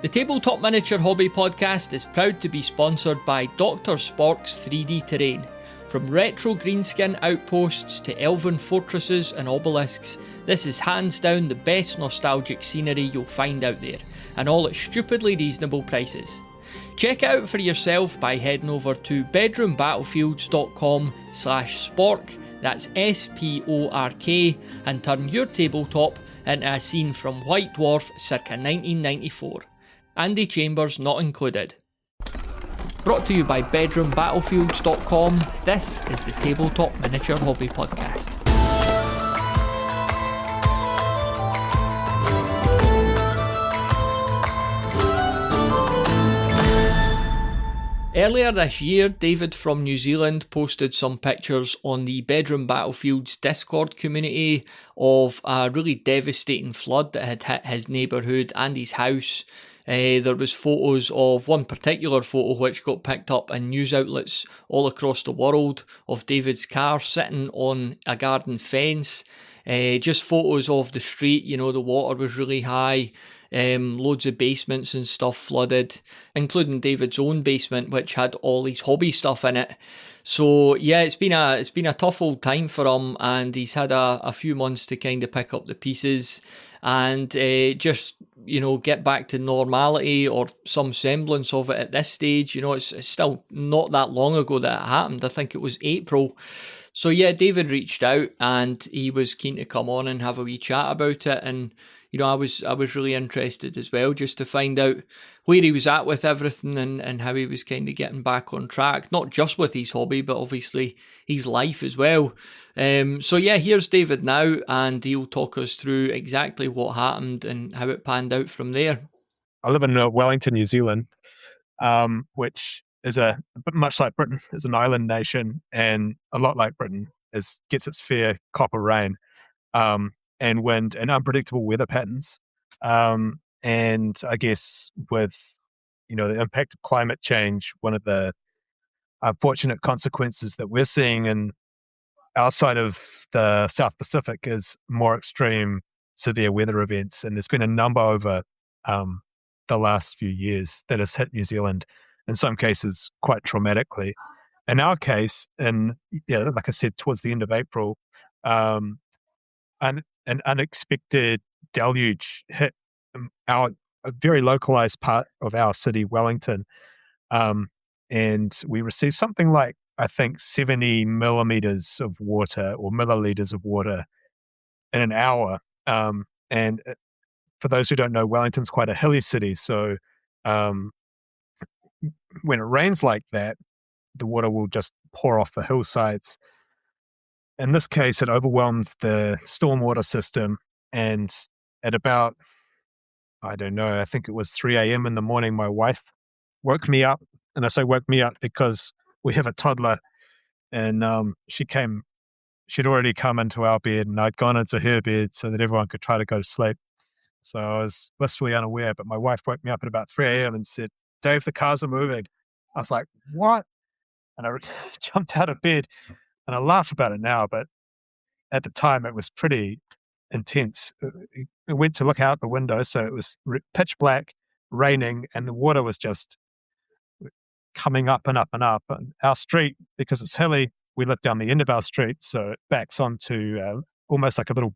The Tabletop Miniature Hobby Podcast is proud to be sponsored by Dr. Spork's 3D Terrain. From retro greenskin outposts to elven fortresses and obelisks, this is hands down the best nostalgic scenery you'll find out there, and all at stupidly reasonable prices. Check it out for yourself by heading over to bedroombattlefields.com/spork, that's SPORK, and turn your tabletop into a scene from White Dwarf circa 1994. Andy Chambers not included. Brought to you by bedroombattlefields.com, this is the Tabletop Miniature Hobby Podcast. Earlier this year, David from New Zealand posted some pictures on the Bedroom Battlefields Discord community of a really devastating flood that had hit his neighbourhood and his house. There was photos of one particular photo which got picked up in news outlets all across the world of David's car sitting on a garden fence. Just photos of the street, you know, the water was really high. Loads of basements and stuff flooded, including David's own basement, which had all his hobby stuff in it. So yeah, it's been a tough old time for him, and he's had a few months to kind of pick up the pieces and just, you know, get back to normality or some semblance of it at this stage. You know, it's still not that long ago that it happened. I think it was April. So yeah, David reached out and he was keen to come on and have a wee chat about it. And, you know, I was really interested as well, just to find out where he was at with everything and how he was kind of getting back on track, not just with his hobby, but obviously his life as well. So yeah, here's David now, and he'll talk us through exactly what happened and how it panned out from there. I live in Wellington, New Zealand, which is much like Britain, is an island nation, and a lot like Britain, gets its fair copper rain. And wind and unpredictable weather patterns. And I guess with, you know, the impact of climate change, one of the unfortunate consequences that we're seeing in our side of the South Pacific is more extreme severe weather events. And there's been a number over the last few years that has hit New Zealand, in some cases quite traumatically. In our case, like I said, towards the end of April, an unexpected deluge hit a very localized part of our city, Wellington, and we received something like, I think, 70 millimeters of water or milliliters of water in an hour. And for those who don't know, Wellington's quite a hilly city, so when it rains like that, the water will just pour off the hillsides. In this case, it overwhelmed the stormwater system, and at about, I don't know, I think it was 3 a.m. in the morning, my wife woke me up. And I say woke me up because we have a toddler, and she'd already come into our bed, and I'd gone into her bed so that everyone could try to go to sleep. So I was blissfully unaware, but my wife woke me up at about 3 a.m. and said, "Dave, the cars are moving." I was like, "What?" And I jumped out of bed. And I laugh about it now, but at the time it was pretty intense. I went to look out the window, so it was pitch black, raining, and the water was just coming up and up and up. And our street, because it's hilly, we live down the end of our street, so it backs onto almost like a little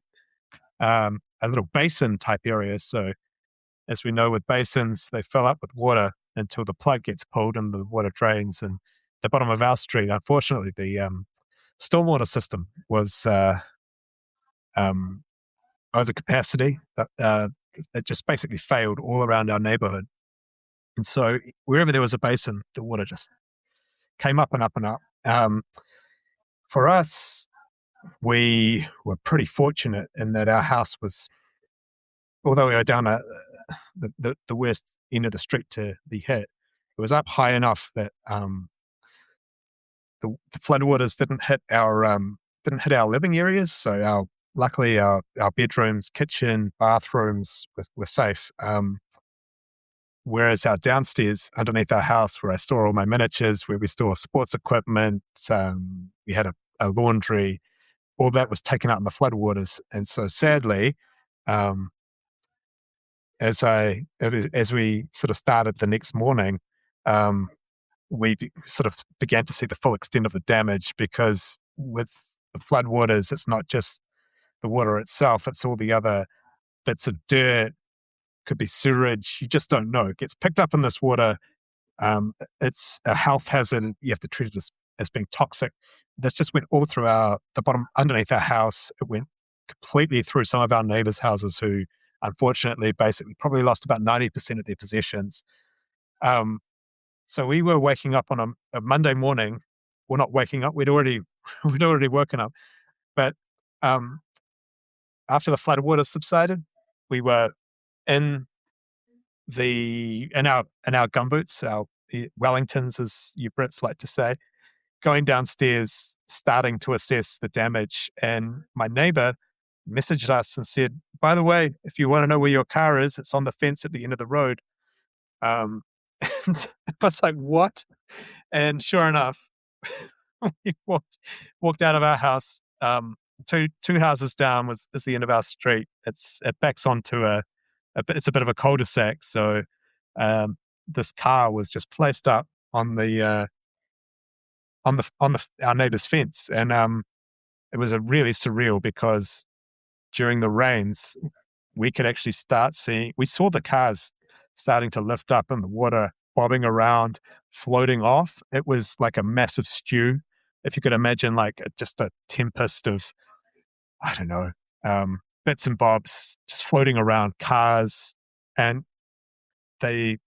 basin type area. So as we know with basins, they fill up with water until the plug gets pulled and the water drains. And the bottom of our street, unfortunately, the stormwater system was over capacity. It just basically failed all around our neighborhood. And so wherever there was a basin, the water just came up and up and up. For us, we were pretty fortunate in that our house was, although we were down the worst end of the street to be hit, it was up high enough that the floodwaters didn't hit our living areas. So luckily our bedrooms, kitchen, bathrooms were safe. Whereas our downstairs, underneath our house, where I store all my miniatures, where we store sports equipment, we had a laundry, all that was taken out in the floodwaters. And so sadly, as we sort of started the next morning, we sort of began to see the full extent of the damage, because with the floodwaters, it's not just the water itself, it's all the other bits of dirt, could be sewage, you just don't know. It gets picked up in this water. It's a health hazard. You have to treat it as being toxic. This just went all through the bottom underneath our house. It went completely through some of our neighbors' houses who, unfortunately, basically probably lost about 90% of their possessions. So we were waking up on a Monday morning. Well, not waking up. We'd already woken up. But after the flood water subsided, we were in our gumboots, our Wellingtons, as you Brits like to say, going downstairs, starting to assess the damage. And my neighbor messaged us and said, "By the way, if you want to know where your car is, it's on the fence at the end of the road." And I was like, "What?" And sure enough, we walked out of our house. Two houses down is the end of our street. It backs onto it's a bit of a cul-de-sac. So this car was just placed up on our neighbor's fence, and it was a really surreal, because during the rains we could actually we saw the cars starting to lift up in the water, bobbing around, floating off. It was like a massive stew. If you could imagine, like just a tempest of, I don't know, bits and bobs just floating around cars. And it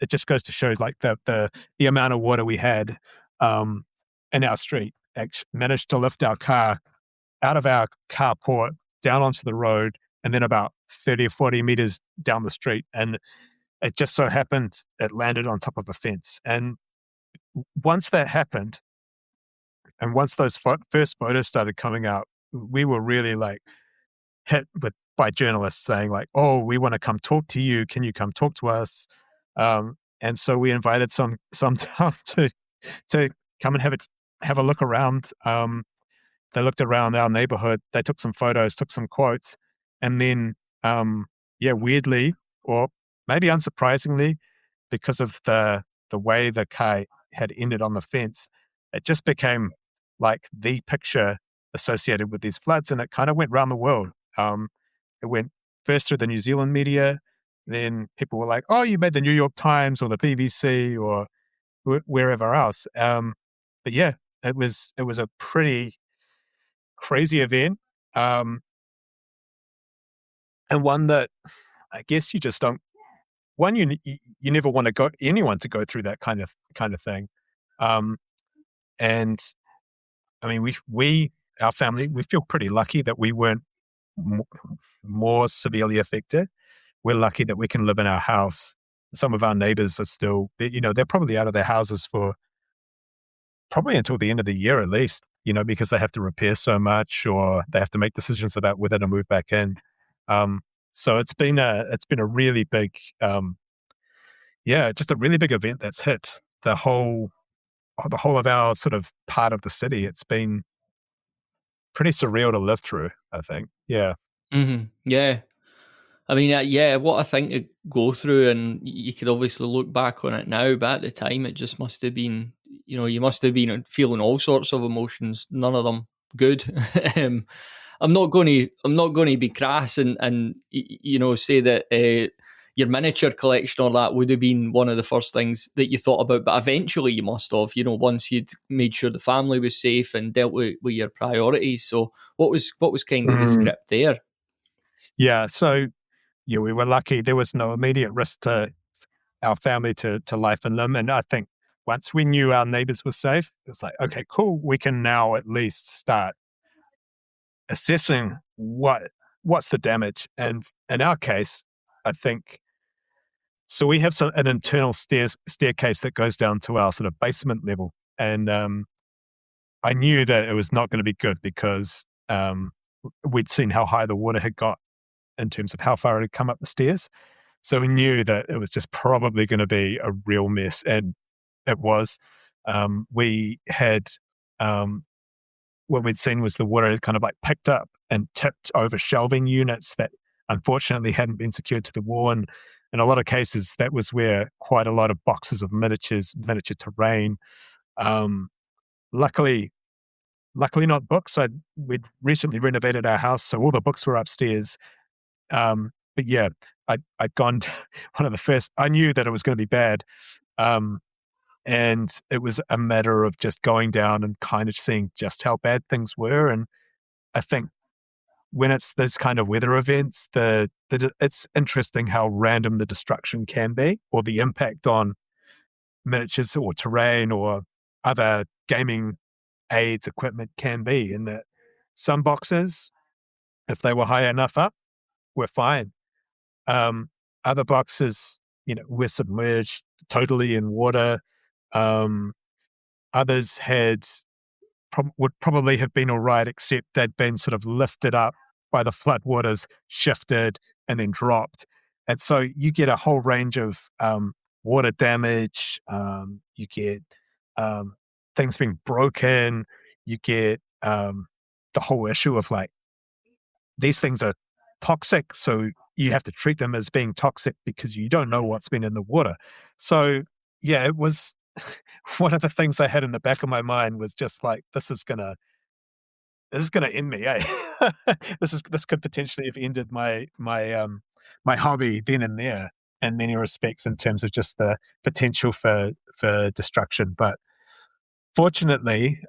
just goes to show, like, the amount of water we had in our street. Actually managed to lift our car out of our carport down onto the road, and then about 30 or 40 meters down the street. And it just so happened it landed on top of a fence. And once that happened, and once those first photos started coming out, we were really like hit by journalists saying, like, "Oh, we want to come talk to you. Can you come talk to us?" And so we invited some down to come and have a look around. They looked around our neighborhood. They took some photos, took some quotes, and then, weirdly, or maybe unsurprisingly, because of the way the car had ended on the fence, it just became like the picture associated with these floods, and it kind of went around the world. It went first through the New Zealand media, then people were like, "Oh, you made the New York Times or the BBC or wherever else." But yeah, it was a pretty crazy event, and one that I guess you just don't. One, you never want anyone to go through that kind of thing, and I mean, our family, we feel pretty lucky that we weren't more severely affected. We're lucky that we can live in our house. Some of our neighbors are still, they're probably out of their houses for probably until the end of the year at least, because they have to repair so much, or they have to make decisions about whether to move back in. So it's been a really big, just a really big event that's hit the whole of our sort of part of the city. It's been pretty surreal to live through, I think. Yeah. Mm-hmm. Yeah. I mean, what a thing to go through, and you could obviously look back on it now, but at the time it just must have been, you must have been feeling all sorts of emotions, none of them good. I'm not going to be crass and say that your miniature collection or that would have been one of the first things that you thought about, but eventually you must have, once you'd made sure the family was safe and dealt with your priorities. So what was kind of the script there? Yeah, so we were lucky. There was no immediate risk to our family, to life and limb. And I think once we knew our neighbors were safe, it was like, okay, cool. We can now at least start assessing what's the damage. And in our case, I think, so we have an internal staircase that goes down to our sort of basement level. And I knew that it was not going to be good, because we'd seen how high the water had got in terms of how far it had come up the stairs. So we knew that it was just probably going to be a real mess. And it was. We had, what we'd seen was the water had kind of like picked up and tipped over shelving units that unfortunately hadn't been secured to the wall. And in a lot of cases, that was where quite a lot of boxes of miniature terrain. Luckily not books. We'd recently renovated our house, so all the books were upstairs. But yeah, I'd gone to one of the first. I knew that it was going to be bad, and it was a matter of just going down and kind of seeing just how bad things were. And I think when it's this kind of weather events, it's interesting how random the destruction can be, or the impact on miniatures or terrain or other gaming aids equipment can be. In that some boxes, if they were high enough up, were fine. Other boxes, were submerged totally in water. Others would probably have been all right, except they'd been sort of lifted up by the floodwaters, shifted, and then dropped. And so you get a whole range of water damage. You get things being broken. You get the whole issue of like, these things are toxic, so you have to treat them as being toxic because you don't know what's been in the water. So yeah, it was one of the things I had in the back of my mind was just like, this is gonna end me, eh? This could potentially have ended my hobby then and there in many respects in terms of just the potential for destruction. But fortunately,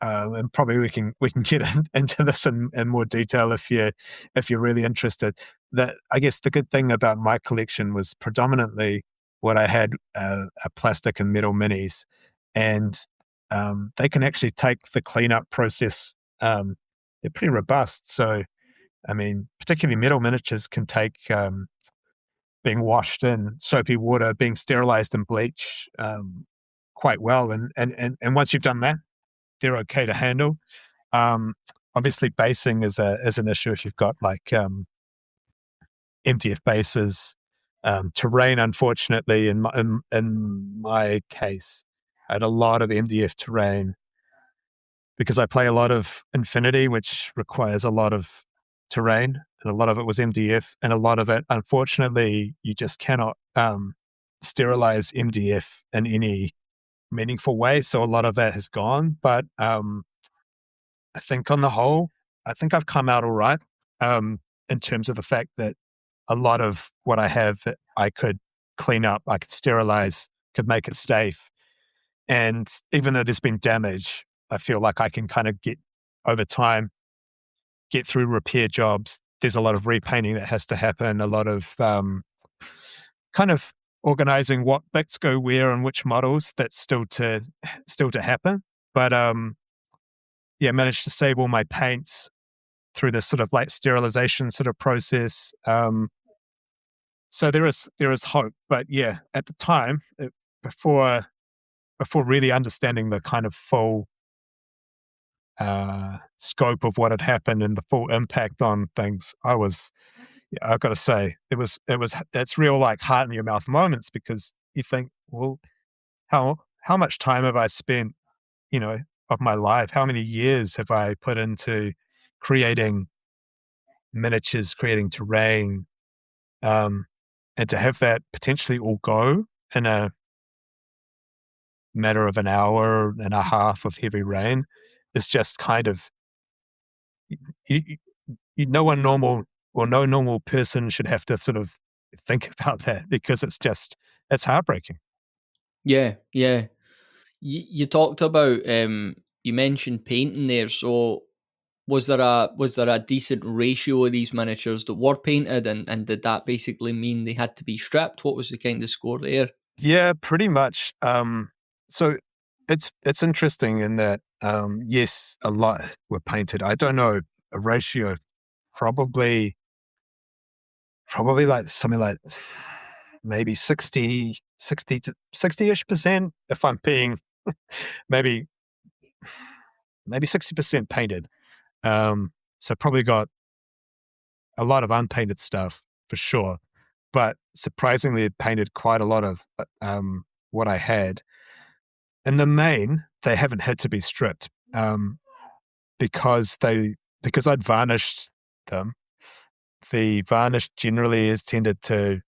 and probably we can get into this in more detail if you're really interested. That I guess the good thing about my collection was predominantly what I had are plastic and metal minis, and they can actually take the cleanup process. They're pretty robust, so I mean, particularly metal miniatures can take being washed in soapy water, being sterilized in bleach quite well, and once you've done that, they're okay to handle. Obviously, basing is an issue if you've got like MDF bases. Terrain, unfortunately, in my case, I had a lot of MDF terrain because I play a lot of Infinity, which requires a lot of terrain, and a lot of it was MDF, and a lot of it, unfortunately, you just cannot sterilize MDF in any meaningful way. So a lot of that has gone, but I think on the whole, I think I've come out all right in terms of the fact that a lot of what I have, I could clean up, I could sterilize, could make it safe. And even though there's been damage, I feel like I can kind of over time, get through repair jobs. There's a lot of repainting that has to happen, a lot of kind of organizing what bits go where and which models. That's still to happen. But managed to save all my paints through this sort of like sterilization sort of process. So there is hope. But yeah, at the time, before really understanding the kind of full scope of what had happened and the full impact on things, I've got to say, it's real like heart in your mouth moments, because you think, well, how much time have I spent, of my life? How many years have I put into creating miniatures, creating terrain, and to have that potentially all go in a matter of an hour and a half of heavy rain is just kind of, no one normal or no normal person should have to sort of think about that, because it's heartbreaking. Yeah. You talked about you mentioned painting there. So was there a decent ratio of these miniatures that were painted, and did that basically mean they had to be stripped? What was the kind of score there? Yeah, pretty much. So it's interesting in that yes, a lot were painted. I don't know a ratio, probably like something like maybe 60 to 60-ish%, if I'm being maybe 60% painted. So probably got a lot of unpainted stuff for sure, but surprisingly it painted quite a lot of what I had. In the main, they haven't had to be stripped because I'd varnished them. the varnish generally has tended to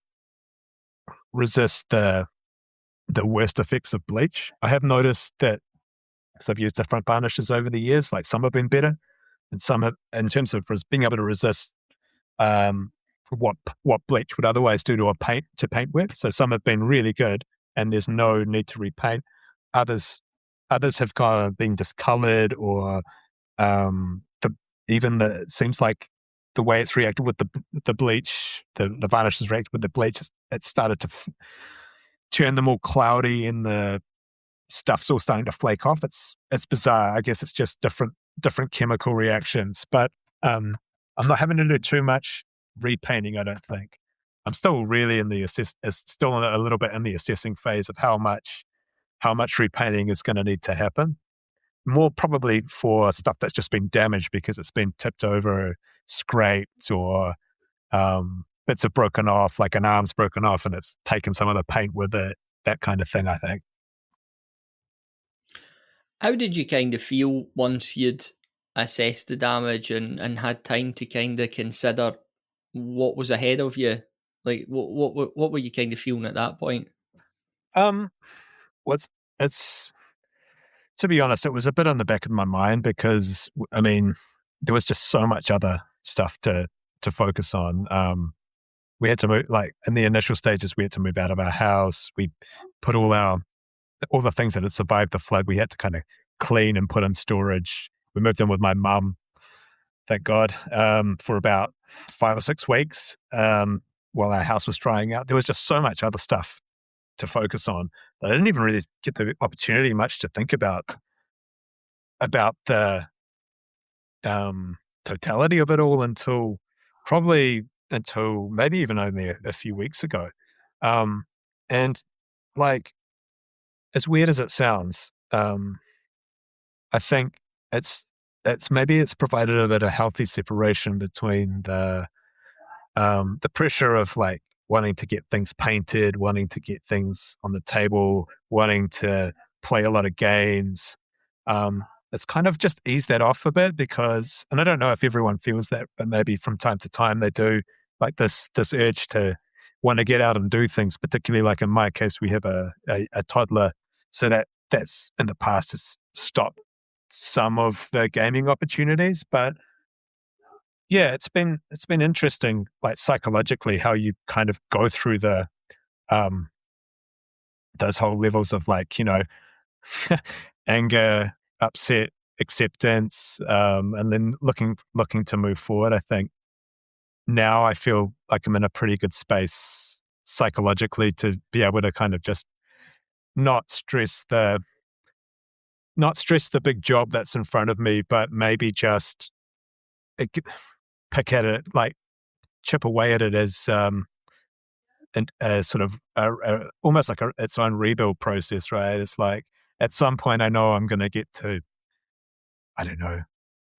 resist the worst effects of bleach. I have noticed that, because I've used different varnishes over the years, like some have been better and some have, in terms of being able to resist um, what bleach would otherwise do to paint with. So some have been really good, and there's no need to repaint. Others have kind of been discolored, or it seems like the way it's reacted with the bleach, the varnish has reacted with the bleach. It's started to turn them all cloudy, and the stuff's all starting to flake off. It's bizarre. I guess it's just different chemical reactions. But I'm not having to do too much repainting, I don't think. I'm still really still a little bit in the assessing phase of how much repainting is going to need to happen. More probably for stuff that's just been damaged because it's been tipped over, scraped, or bits have broken off, like an arm's broken off and it's taken some of the paint with it, that kind of thing, I think. How did you kind of feel once you'd assessed the damage and had time to kind of consider what was ahead of you? Like, what were you kind of feeling at that point? It's to be honest, it was a bit on the back of my mind because, I mean, there was just so much other stuff to focus on. We had to move, like in the initial stages, we had to move out of our house. We put all the things that had survived the flood, we had to kind of clean and put in storage. We moved in with my mum, thank God, for about 5 or 6 weeks while our house was drying out. There was just so much other stuff to focus on. I didn't even really get the opportunity much to think about the totality of it all until maybe even only a few weeks ago. And like, as weird as it sounds, I think it's maybe it's provided a bit of healthy separation between the pressure of like wanting to get things painted, wanting to get things on the table, wanting to play a lot of games. It's kind of just eased that off a bit because, and I don't know if everyone feels that, but maybe from time to time they do, like this urge to want to get out and do things, particularly like in my case, we have a toddler. So that's in the past has stopped some of the gaming opportunities, but yeah, it's been interesting, like psychologically, how you kind of go through the those whole levels of like, anger, upset, acceptance, and then looking to move forward. I think now I feel like I'm in a pretty good space psychologically to be able to kind of just not stress the big job that's in front of me, but maybe just pick at it, like chip away at it as sort of almost like its own rebuild process, right? It's like at some point I know I'm going to get to, I don't know,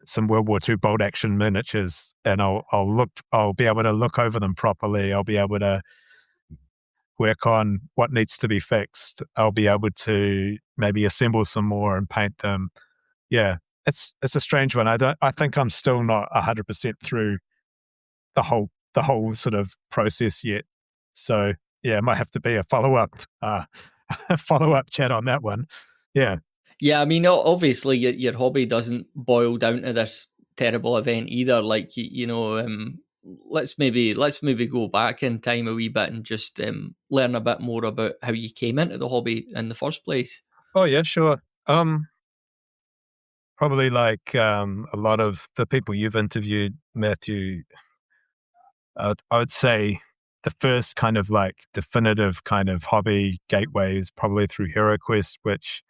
some World War II bolt action miniatures, and I'll be able to look over them properly. I'll be able to work on what needs to be fixed. I'll be able to maybe assemble some more and paint them. Yeah, it's a strange one. I think I'm still not 100% through the whole sort of process yet. So yeah, it might have to be a follow up chat on that one. Yeah. Yeah, I mean, obviously your hobby doesn't boil down to this terrible event either. Like, let's maybe go back in time a wee bit and just learn a bit more about how you came into the hobby in the first place. Oh yeah, sure. Probably like a lot of the people you've interviewed, Matthew, I would say the first kind of like definitive kind of hobby gateway is probably through HeroQuest, which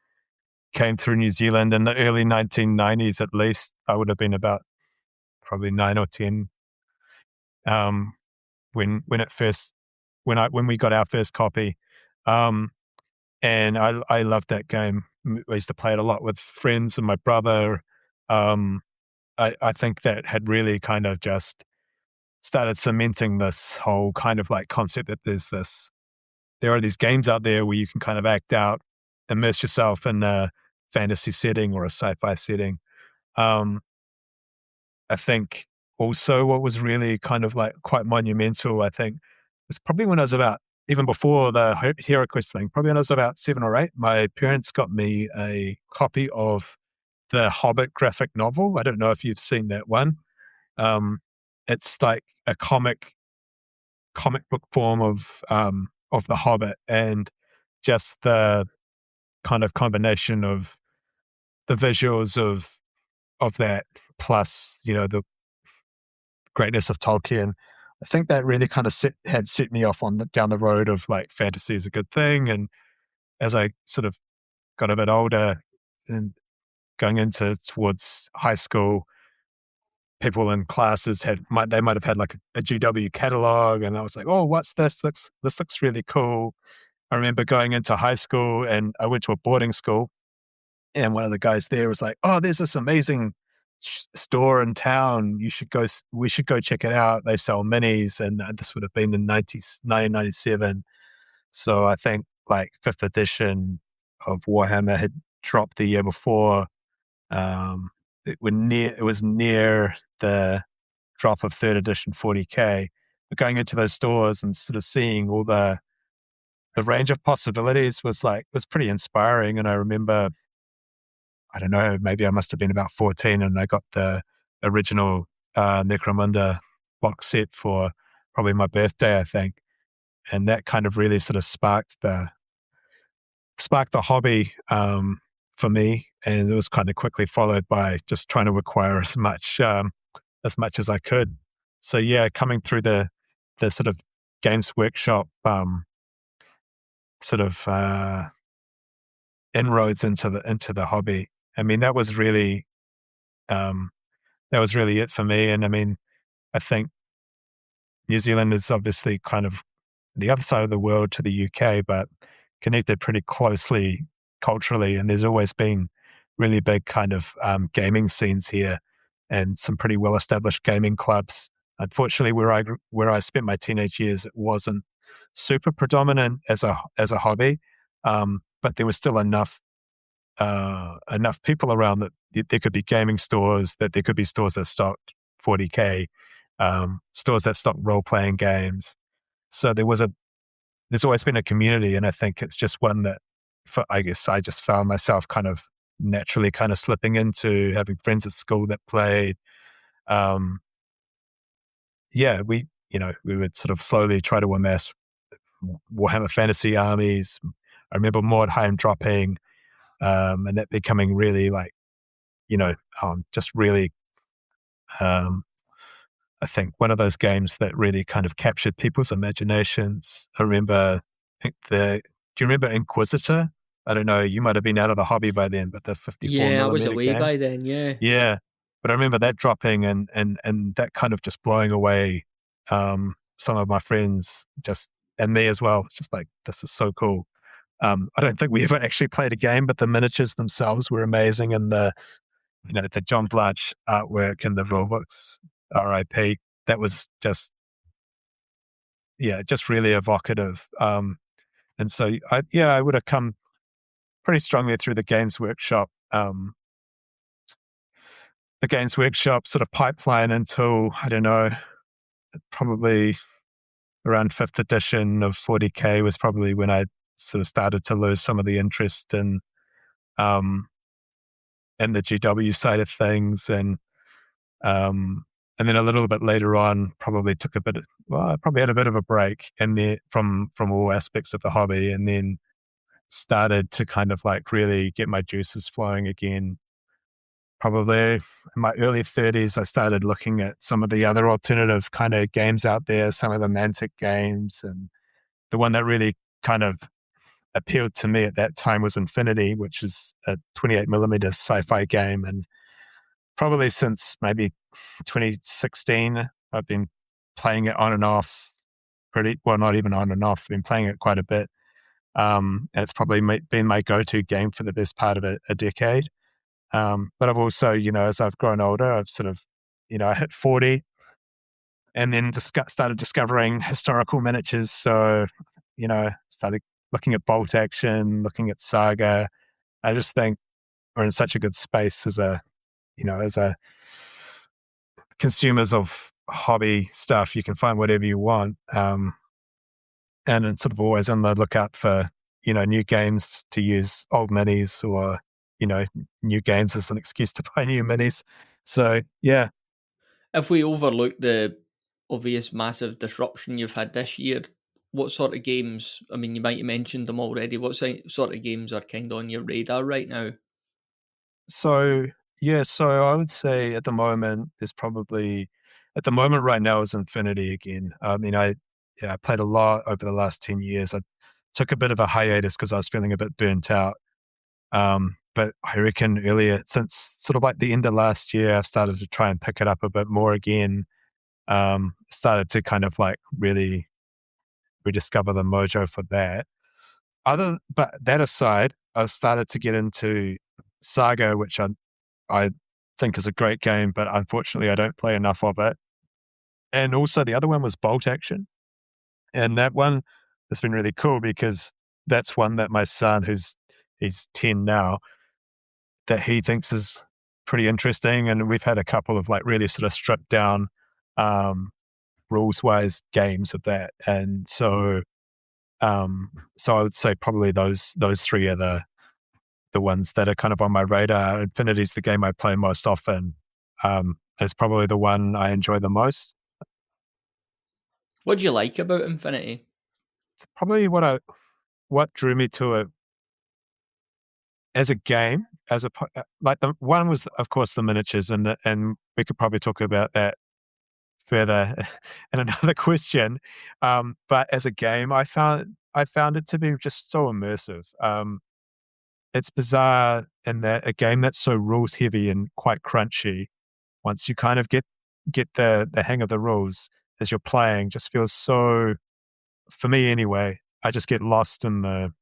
came through New Zealand in the early 1990s. At least I would have been about probably 9 or 10 when we got our first copy, and I loved that game. I used to play it a lot with friends and my brother. I think that had really kind of just started cementing this whole kind of like concept that there are these games out there where you can kind of act out, immerse yourself in a fantasy setting or a sci-fi setting. I think also what was really kind of like quite monumental, I think, was probably when I was about, even before the HeroQuest thing, probably when I was about 7 or 8, my parents got me a copy of the Hobbit graphic novel. I don't know if you've seen that one. It's like a comic book form of the Hobbit, and just the kind of combination of the visuals of that, plus the greatness of Tolkien. I think that really kind of had set me off down the road of like fantasy is a good thing. And as I sort of got a bit older and going into towards high school, people in classes might have had like a GW catalog, and I was like, oh, what's this? This looks really cool. I remember going into high school, and I went to a boarding school, and one of the guys there was like, oh, there's this amazing store in town. We should go check it out. They sell minis. And this would have been in 1997. So I think like 5th edition of Warhammer had dropped the year before. It was near the drop of 3rd edition 40K. But going into those stores and sort of seeing all the range of possibilities was pretty inspiring. And I remember, I don't know, maybe I must have been about 14, and I got the original Necromunda box set for probably my birthday, I think. And that kind of really sort of sparked the hobby for me. And it was kind of quickly followed by just trying to acquire as much as I could. So yeah, coming through the sort of Games Workshop sort of inroads into the hobby. I mean, that was really it for me. And I mean, I think New Zealand is obviously kind of the other side of the world to the UK, but connected pretty closely culturally. And there's always been really big kind of gaming scenes here, and some pretty well-established gaming clubs. Unfortunately, where I spent my teenage years, it wasn't super predominant as a hobby, but there was still enough people around that there could be gaming stores, that there could be stores that stocked 40K, stores that stocked role-playing games. So there's always been a community, and I think it's just one that, I guess, I just found myself kind of naturally kind of slipping into, having friends at school that played. We would sort of slowly try to amass Warhammer Fantasy armies. I remember Mordheim dropping, and that becoming really like, just really, I think one of those games that really kind of captured people's imaginations. I remember, do you remember Inquisitor? I don't know, you might have been out of the hobby by then, but the 54 Yeah, I was away game. by then, yeah. Yeah. But I remember that dropping and that kind of just blowing away some of my friends, and me as well. It's just like, this is so cool. I don't think we ever actually played a game, but the miniatures themselves were amazing, and the John Blanche artwork and the rulebooks, RIP, that was just really evocative. And so I would have come pretty strongly through the Games Workshop sort of pipeline until, I don't know, probably around 5th edition of 40K was probably when I sort of started to lose some of the interest in the GW side of things. And then a little bit later on, probably I probably had a bit of a break from all aspects of the hobby, and then started to kind of like really get my juices flowing again. Probably in my early 30s, I started looking at some of the other alternative kind of games out there, some of the Mantic games, and the one that really kind of appealed to me at that time was Infinity, which is a 28mm sci-fi game. And probably since maybe 2016, I've been playing it on and off not even on and off, I've been playing it quite a bit. And it's probably been my go-to game for the best part of a decade. But I've also, as I've grown older, I've sort of, I hit 40 and then started discovering historical miniatures. So, started looking at Bolt Action, looking at Saga. I just think we're in such a good space as a consumers of hobby stuff, you can find whatever you want. And it's sort of always on the lookout for, new games to use old minis, or, new games as an excuse to buy new minis. So, yeah. If we overlook the obvious massive disruption you've had this year, what sort of games, I mean, you might have mentioned them already, what sort of games are kind of on your radar right now? So, yeah, so I would say at the moment, right now is Infinity again. I mean, I played a lot over the last 10 years. I took a bit of a hiatus because I was feeling a bit burnt out. But I reckon earlier, since sort of like the end of last year, I've started to try and pick it up a bit more again. Started to kind of like really rediscover the mojo for that. But that aside, I've started to get into Saga, which I think is a great game, but unfortunately I don't play enough of it. And also the other one was Bolt Action. And that one has been really cool because that's one that my son, he's 10 now, that he thinks is pretty interesting. And we've had a couple of like really sort of stripped down rules wise games of that. And so I would say probably those three are the ones that are kind of on my radar. Infinity's the game I play most often. It's probably the one I enjoy the most. What do you like about Infinity? Probably what drew me to it as a game, like the one was, of course, the miniatures, and we could probably talk about that further in another question. But as a game, I found it to be just so immersive. It's bizarre in that a game that's so rules heavy and quite crunchy, once you kind of get the hang of the rules as you're playing, just feels so, for me anyway, I just get lost in the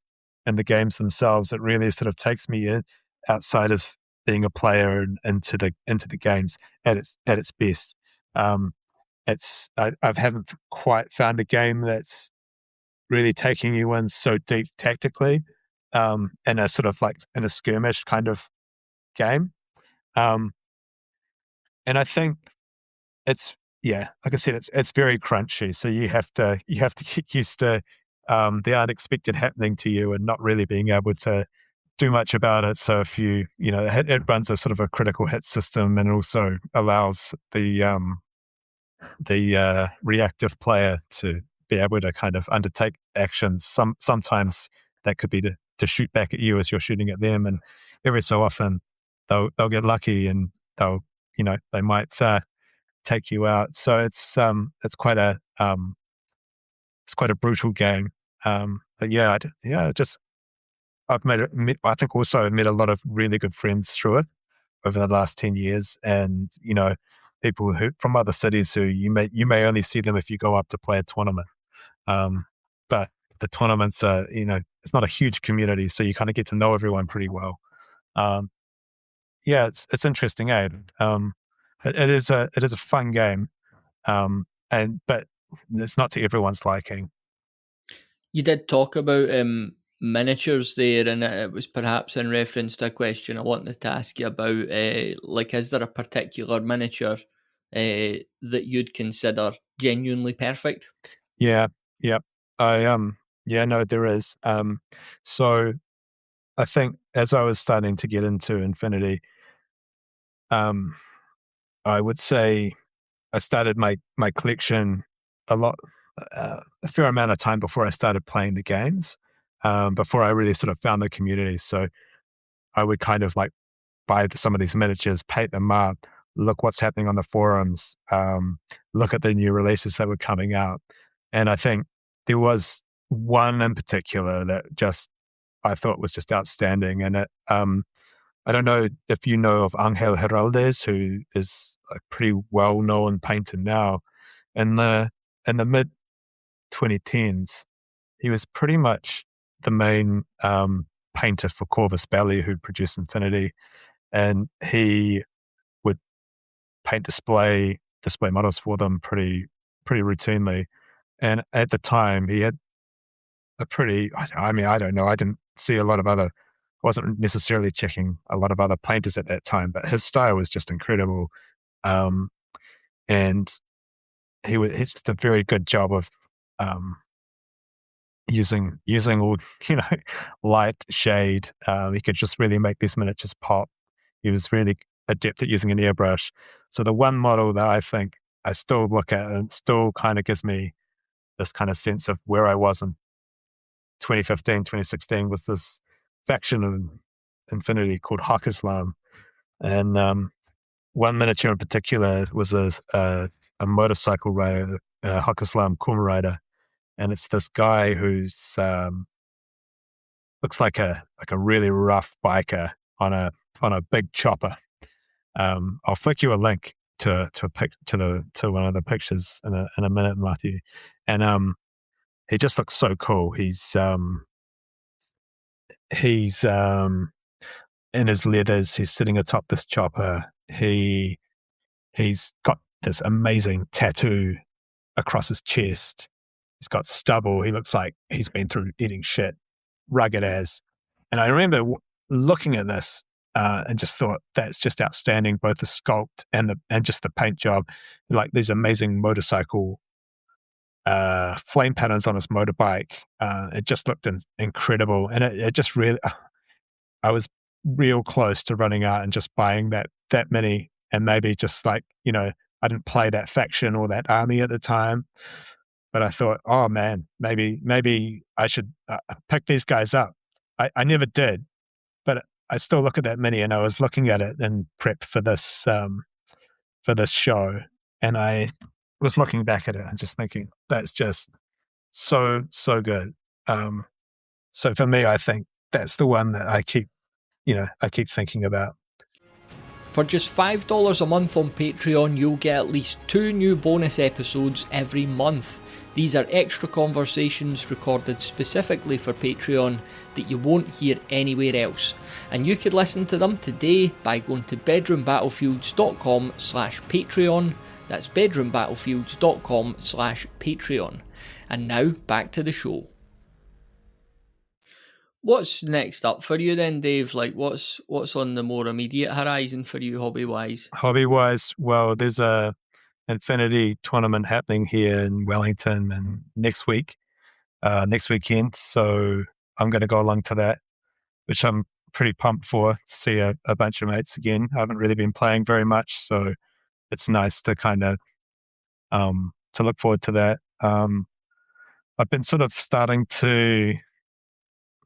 games themselves. It really sort of takes me in outside of being a player and into the games at its best. I haven't quite found a game that's really taking you in so deep tactically, in a sort of like in a skirmish kind of game. And I think it's, like I said, it's very crunchy. So you have to get used to the unexpected happening to you and not really being able to do much about it. So if it runs a sort of a critical hit system, and also allows the reactive player to be able to kind of undertake actions. Sometimes that could be to shoot back at you as you're shooting at them, and every so often they'll get lucky and they might take you out. So it's quite a brutal game. But I think also I've met a lot of really good friends through it over the last 10 years, and people who from other cities who you may only see them if you go up to play a tournament. But the tournaments are, it's not a huge community, so you kind of get to know everyone pretty well. It's interesting, eh? It is a fun game, but it's not to everyone's liking. You did talk about miniatures there, and it was perhaps in reference to a question I wanted to ask you about. Is there a particular miniature that you'd consider genuinely perfect? Yeah, yeah. No, there is. So I think as I was starting to get into Infinity, I would say I started my collection a fair amount of time before I started playing the games, before I really sort of found the community. So I would kind of like buy some of these miniatures, paint them up, look what's happening on the forums, look at the new releases that were coming out. And I think there was one in particular that I thought was just outstanding. And I don't know if you know of Angel Heraldez, who is a pretty well-known painter now. In the mid 2010s, he was pretty much the main painter for Corvus Belli, who produced Infinity, and he would paint display models for them pretty routinely. And at the time, he had a pretty, I mean, I don't know, I didn't see a lot of other, wasn't necessarily checking a lot of other painters at that time, but his style was just incredible. and he's just a very good job of using all light, shade. He could just really make these miniatures pop. He was really adept at using an airbrush. So the one model that I think I still look at and still kind of gives me this kind of sense of where I was in 2015, 2016 was this faction of Infinity called Hawk Islam. And one miniature in particular was a motorcycle rider, Hawk Islam Kuma rider. And it's this guy who's looks like a really rough biker on a big chopper. I'll flick you a link to one of the pictures in a minute, Matthew. And he just looks so cool. He's in his leathers. He's sitting atop this chopper. He's got this amazing tattoo across his chest. He's got stubble. He looks like he's been through eating shit, rugged as. And I remember looking at this and just thought that's just outstanding, both the sculpt and just the paint job. Like these amazing motorcycle flame patterns on his motorbike. It just looked incredible, and it just really. I was real close to running out and just buying that mini, and maybe just like I didn't play that faction or that army at the time. But I thought, oh man, maybe I should pick these guys up. I never did, but I still look at that mini, and I was looking at it in prep for this show, and I was looking back at it and just thinking that's just so good. So for me, I think that's the one that I keep thinking about. For just $5 a month on Patreon, you'll get at least 2 new bonus episodes every month. These are extra conversations recorded specifically for Patreon that you won't hear anywhere else. And you could listen to them today by going to bedroombattlefields.com/Patreon. That's bedroombattlefields.com/Patreon. And now back to the show. What's next up for you then, Dave? Like, what's on the more immediate horizon for you, hobby-wise? Hobby-wise, well, there's a Infinity tournament happening here in Wellington and next weekend. So I'm going to go along to that, which I'm pretty pumped for, to see a bunch of mates again. I haven't really been playing very much, so it's nice to kind of to look forward to that. I've been sort of starting to,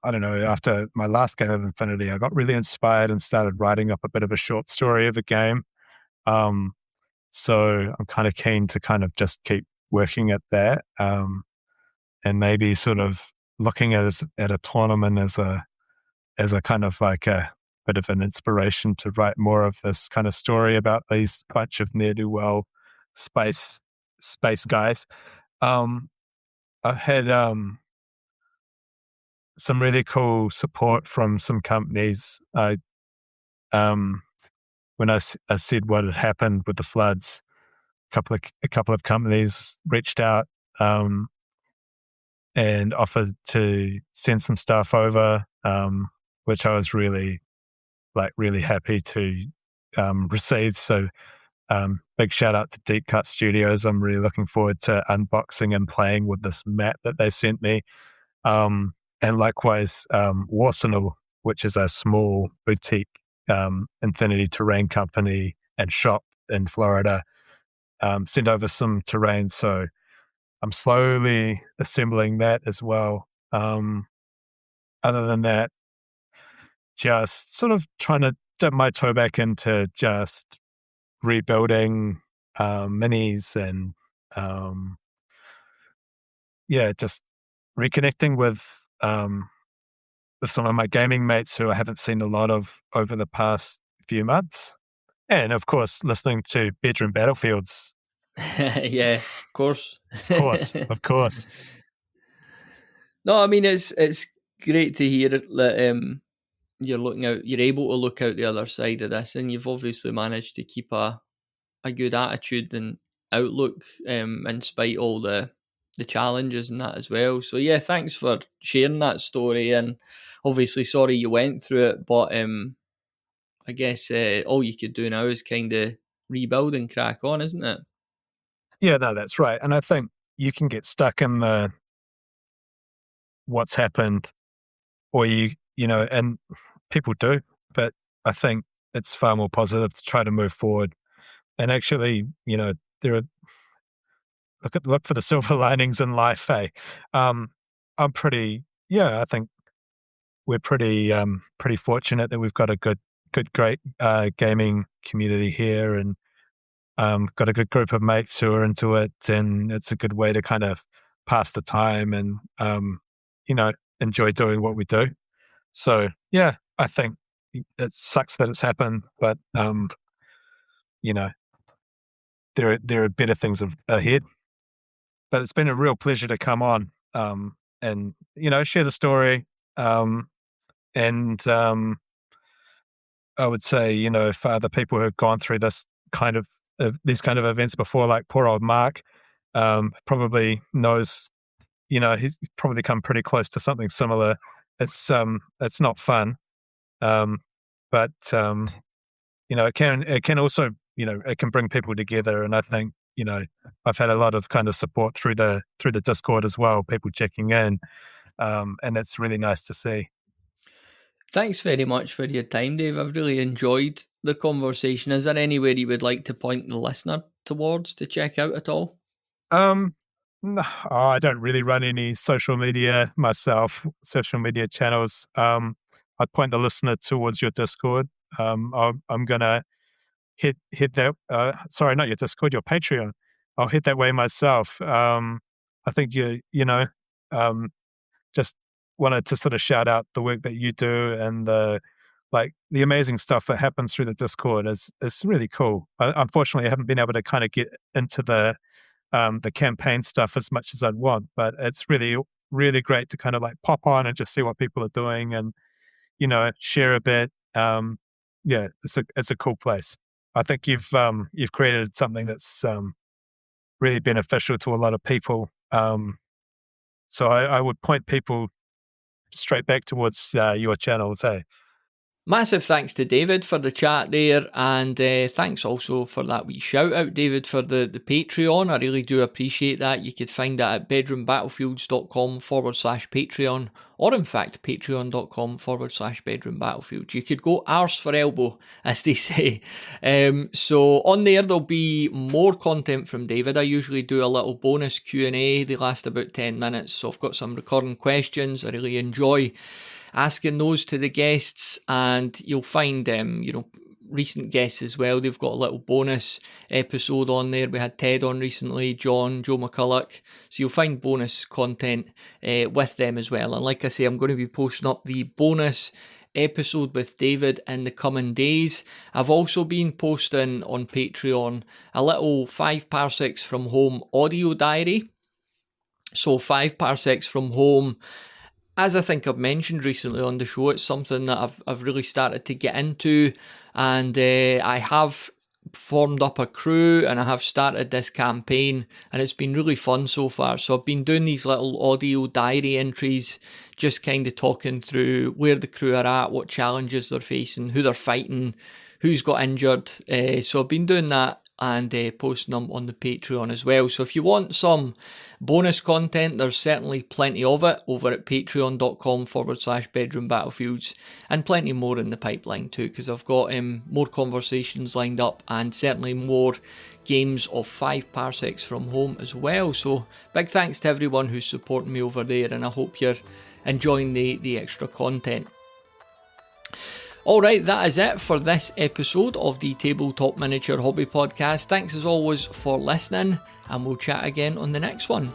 I don't know, after my last game of Infinity, I got really inspired and started writing up a bit of a short story of a game. So I'm kind of keen to kind of just keep working at that, and maybe sort of looking at a tournament as a kind of like a bit of an inspiration to write more of this kind of story about these bunch of ne'er-do-well space guys. I've had some really cool support from some companies. When I said what had happened with the floods, a couple of companies reached out and offered to send some stuff over, which I was really happy to receive. So big shout out to Deep Cut Studios. I'm really looking forward to unboxing and playing with this map that they sent me. And likewise, Warsenal, which is a small boutique Infinity terrain company and shop in Florida, sent over some terrain. So I'm slowly assembling that as well. Other than that, just sort of trying to dip my toe back into just rebuilding minis and just reconnecting with some of my gaming mates who I haven't seen a lot of over the past few months. And of course, listening to Bedroom Battlefields. Yeah, of course. Of course. No, I mean, it's great to hear that you're able to look out the other side of this, and you've obviously managed to keep a good attitude and outlook in spite all the challenges and that as well. So yeah, thanks for sharing that story, and obviously sorry you went through it, but I guess all you could do now is kind of rebuild and crack on, isn't it? Yeah, no, that's right. And I think you can get stuck in the what's happened, or and people do, but I think it's far more positive to try to move forward. And actually, there are look for the silver linings in life. Hey, I'm pretty. Yeah, I think we're pretty fortunate that we've got a great gaming community here, and got a good group of mates who are into it, and it's a good way to kind of pass the time and enjoy doing what we do. So yeah, I think it sucks that it's happened, but you know, there are better things ahead. But it's been a real pleasure to come on and share the story. And I would say, for other people who have gone through these kind of events before, like poor old Mark, probably knows, he's probably come pretty close to something similar. It's not fun, but it can also, it can bring people together. And I think, I've had a lot of kind of support through the Discord as well, people checking in, and it's really nice to see. Thanks very much for your time, Dave. I've really enjoyed the conversation. Is there anywhere you would like to point the listener towards to check out at all? No, I don't really run any social media channels. I'd point the listener towards your Discord. I'm gonna hit that. Sorry, not your Discord, your Patreon. I'll hit that way myself. I think just wanted to sort of shout out the work that you do and the amazing stuff that happens through the Discord is really cool. Unfortunately, I haven't been able to kind of get into the campaign stuff as much as I'd want, but it's really, really great to kind of like pop on and just see what people are doing and, share a bit. Yeah, it's a cool place. I think you've created something that's really beneficial to a lot of people. So I would point people straight back towards your channels. Hey. Massive thanks to David for the chat there, and thanks also for that wee shout out, David, for the Patreon. I really do appreciate that. You could find that at bedroombattlefields.com/Patreon, or in fact patreon.com/bedroombattlefields. You could go arse for elbow, as they say. So on there, there'll be more content from David. I usually do a little bonus Q&A. They last about 10 minutes, so I've got some recurring questions I really enjoy asking those to the guests, and you'll find recent guests as well. They've got a little bonus episode on there. We had Ted on recently, Joe McCulloch, so you'll find bonus content with them as well. And like I say, I'm going to be posting up the bonus episode with David in the coming days. I've also been posting on Patreon a little 5 Parsecs from Home audio diary. So 5 Parsecs from Home, as I think I've mentioned recently on the show, it's something that I've really started to get into, and I have formed up a crew and I have started this campaign, and it's been really fun so far. So I've been doing these little audio diary entries, just kind of talking through where the crew are at, what challenges they're facing, who they're fighting, who's got injured. So I've been doing that and posting them on the Patreon as well. So if you want some bonus content, there's certainly plenty of it over at patreon.com/bedroombattlefields, and plenty more in the pipeline too, because I've got more conversations lined up and certainly more games of 5 Parsecs from Home as well. So big thanks to everyone who's supporting me over there, and I hope you're enjoying the extra content. Alright, that is it for this episode of the Tabletop Miniature Hobby Podcast. Thanks as always for listening, and we'll chat again on the next one.